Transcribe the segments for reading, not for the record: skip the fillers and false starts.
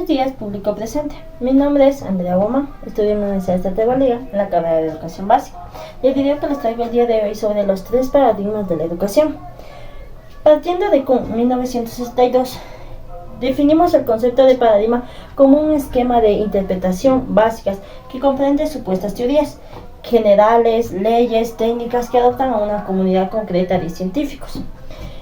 Buenos días, público presente. Mi nombre es Andrea Goma, estudio en la Universidad de Tabaliga en la carrera de Educación Básica. Y el video que les traigo el día de hoy sobre los 3 paradigmas de la educación. Partiendo de Kuhn, 1962, definimos el concepto de paradigma como un esquema de interpretación básicas que comprende supuestas teorías generales, leyes, técnicas que adoptan a una comunidad concreta de científicos.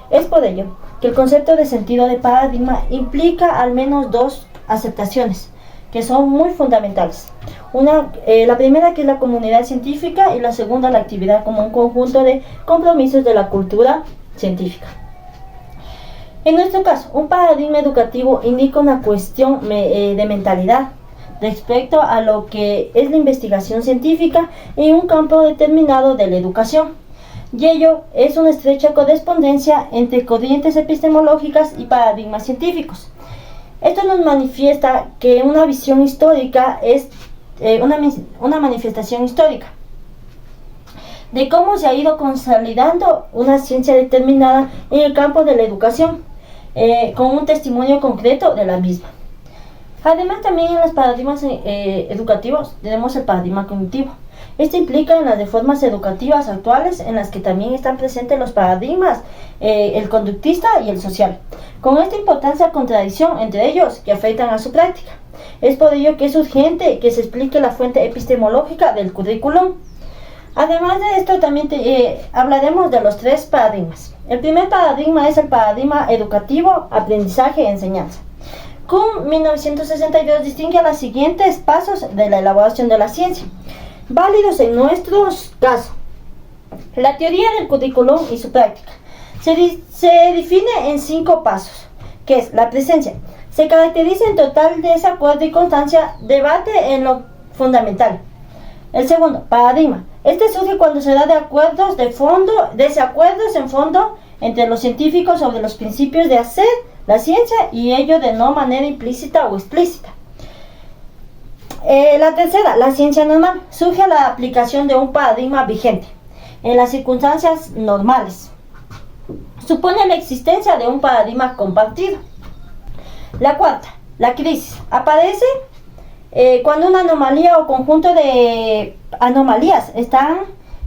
Es por ello que el concepto de sentido de paradigma implica al menos 2 aceptaciones que son muy fundamentales. La primera, que es la comunidad científica, y la segunda, la actividad como un conjunto de compromisos de la cultura científica. En nuestro caso, un paradigma educativo indica una cuestión de mentalidad respecto a lo que es la investigación científica en un campo determinado de la educación. Y ello es una estrecha correspondencia entre corrientes epistemológicas y paradigmas científicos. Esto nos manifiesta que una visión histórica es una manifestación histórica de cómo se ha ido consolidando una ciencia determinada en el campo de la educación, con un testimonio concreto de la misma. Además, también en los paradigmas educativos tenemos el paradigma cognitivo. Esto implica en las reformas educativas actuales, en las que también están presentes los paradigmas, el conductista y el social, con esta importante contradicción entre ellos que afectan a su práctica. Es por ello que es urgente que se explique la fuente epistemológica del currículum. Además de esto, también hablaremos de los 3 paradigmas. El primer paradigma es el paradigma educativo, aprendizaje y enseñanza. Kuhn, 1962, distingue a los siguientes pasos de la elaboración de la ciencia, válidos en nuestros casos: la teoría del currículum y su práctica. Se define en 5 pasos, que es la presencia. Se caracteriza en total desacuerdo y constancia, debate en lo fundamental. El segundo, paradigma. Este surge cuando se da desacuerdos en fondo entre los científicos sobre los principios de hacer la ciencia, y ello de no manera implícita o explícita. La tercera, la ciencia normal. Surge la aplicación de un paradigma vigente en las circunstancias normales. Supone la existencia de un paradigma compartido. La cuarta, la crisis. Aparece cuando una anomalía o conjunto de anomalías es tan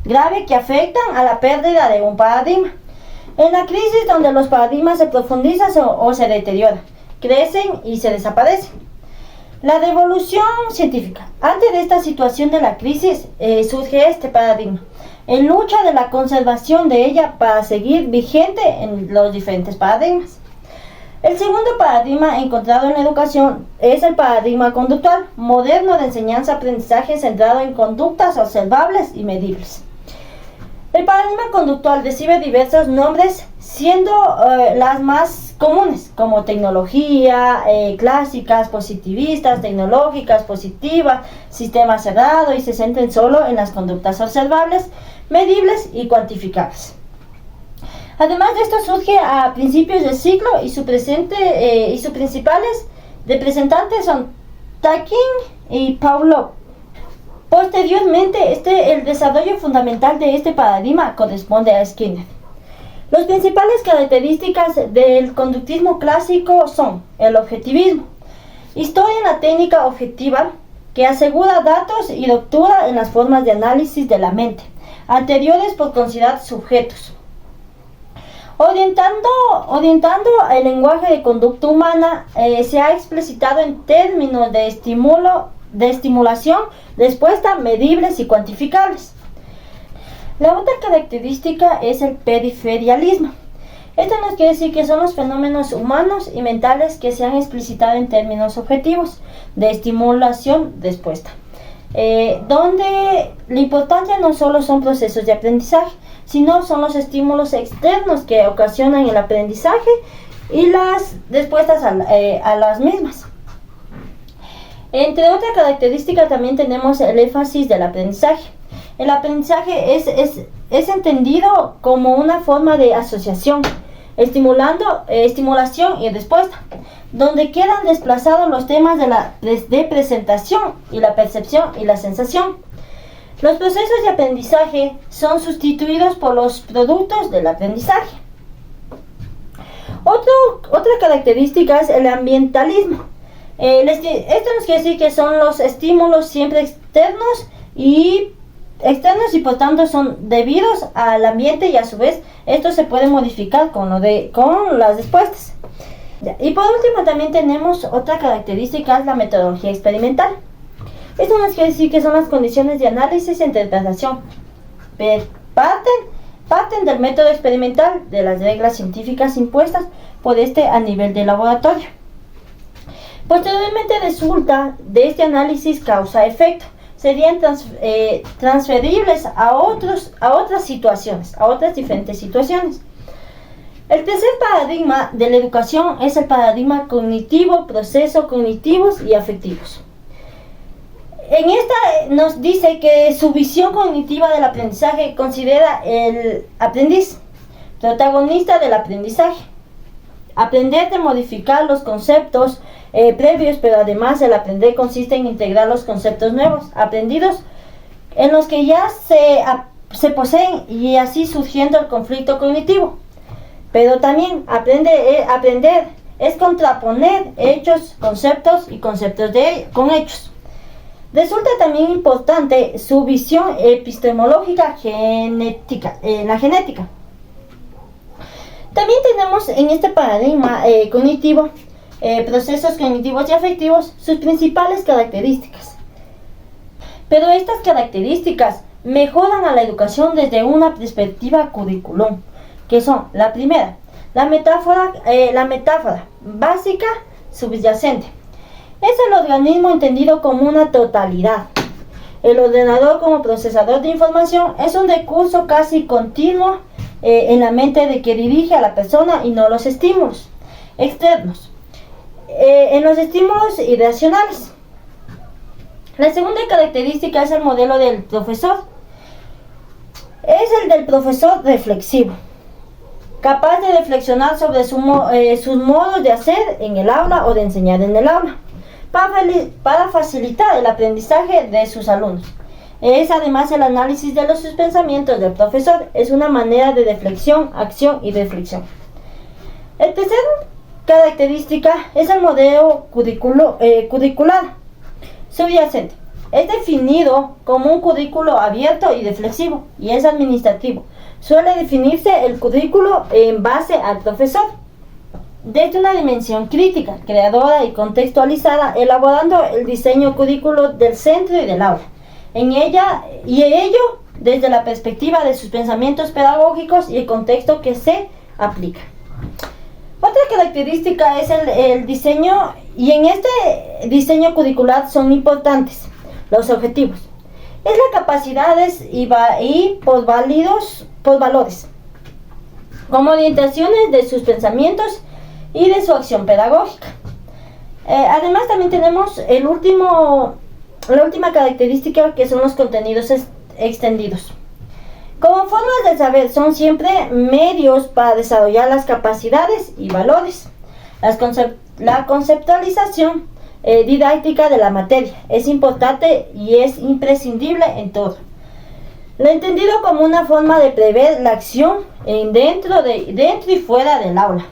grave que afectan a la pérdida de un paradigma. En la crisis, donde los paradigmas se profundizan o se deterioran, crecen y se desaparecen. La revolución científica. Antes de esta situación de la crisis, surge este paradigma, en lucha de la conservación de ella para seguir vigente en los diferentes paradigmas. El segundo paradigma encontrado en la educación es el paradigma conductual, moderno, de enseñanza-aprendizaje centrado en conductas observables y medibles. El paradigma conductual recibe diversos nombres, siendo las más comunes, como tecnología, clásicas, positivistas, tecnológicas, positivas, sistema cerrado, y se centran solo en las conductas observables, medibles y cuantificables. Además de esto, surge a principios del siglo, y sus principales representantes son Takin y Pavlov. Posteriormente, el desarrollo fundamental de este paradigma corresponde a Skinner. Las principales características del conductismo clásico son el objetivismo, historia en la técnica objetiva, que asegura datos y ruptura en las formas de análisis de la mente, anteriores por considerar sujetos. Orientando el lenguaje de conducta humana, se ha explicitado en términos de estimulación, respuesta, medibles y cuantificables. La otra característica es el periferialismo. Esto nos quiere decir que son los fenómenos humanos y mentales que se han explicitado en términos objetivos de estimulación-respuesta, donde la importancia no solo son procesos de aprendizaje, sino son los estímulos externos que ocasionan el aprendizaje y las respuestas a las mismas. Entre otras características, también tenemos el énfasis del aprendizaje. El aprendizaje es entendido como una forma de asociación, estimulación y respuesta, donde quedan desplazados los temas de presentación y la percepción y la sensación. Los procesos de aprendizaje son sustituidos por los productos del aprendizaje. Otra característica es el ambientalismo. Esto nos quiere decir que son los estímulos siempre externos y por tanto son debidos al ambiente, y a su vez esto se puede modificar con las respuestas. Y por último también tenemos otra característica, es la metodología experimental. Esto nos quiere decir que son las condiciones de análisis e interpretación. Parten del método experimental, de las reglas científicas impuestas por este a nivel de laboratorio. Posteriormente resulta de este análisis causa-efecto. Serían transferibles a otras situaciones, a otras diferentes situaciones. El tercer paradigma de la educación es el paradigma cognitivo, procesos cognitivos y afectivos. En esta nos dice que su visión cognitiva del aprendizaje considera el aprendiz protagonista del aprendizaje. Aprender de modificar los conceptos previos, pero además el aprender consiste en integrar los conceptos nuevos aprendidos en los que ya se poseen, y así surgiendo el conflicto cognitivo. Pero también aprender es contraponer hechos, conceptos y conceptos con hechos. Resulta también importante su visión epistemológica en la genética. También tenemos en este paradigma cognitivo, procesos cognitivos y afectivos, sus principales características. Pero estas características mejoran a la educación desde una perspectiva curriculum, que son: la primera, la metáfora básica subyacente. Es el organismo entendido como una totalidad. El ordenador como procesador de información es un recurso casi continuo en la mente de que dirige a la persona y no los estímulos externos. En los estímulos irracionales. La segunda característica es el modelo del profesor. Es el del profesor reflexivo, capaz de reflexionar sobre sus modos de hacer en el aula o de enseñar en el aula, para facilitar el aprendizaje de sus alumnos. Es además el análisis de sus pensamientos del profesor. Es una manera de reflexión, acción y reflexión. El tercer característica es el modelo curricular subyacente. Es definido como un currículo abierto y reflexivo, y es administrativo. Suele definirse el currículo en base al profesor, desde una dimensión crítica, creadora y contextualizada, elaborando el diseño currículo del centro y del aula. Ello desde la perspectiva de sus pensamientos pedagógicos y el contexto que se aplica. Otra característica es el diseño, y en este diseño curricular son importantes los objetivos. Es la capacidades y por valores, como orientaciones de sus pensamientos y de su acción pedagógica. Además también tenemos la última característica, que son los contenidos extendidos. Como formas de saber, son siempre medios para desarrollar las capacidades y valores. La conceptualización didáctica de la materia es importante y es imprescindible en todo. Lo entendido como una forma de prever la acción dentro y fuera del aula.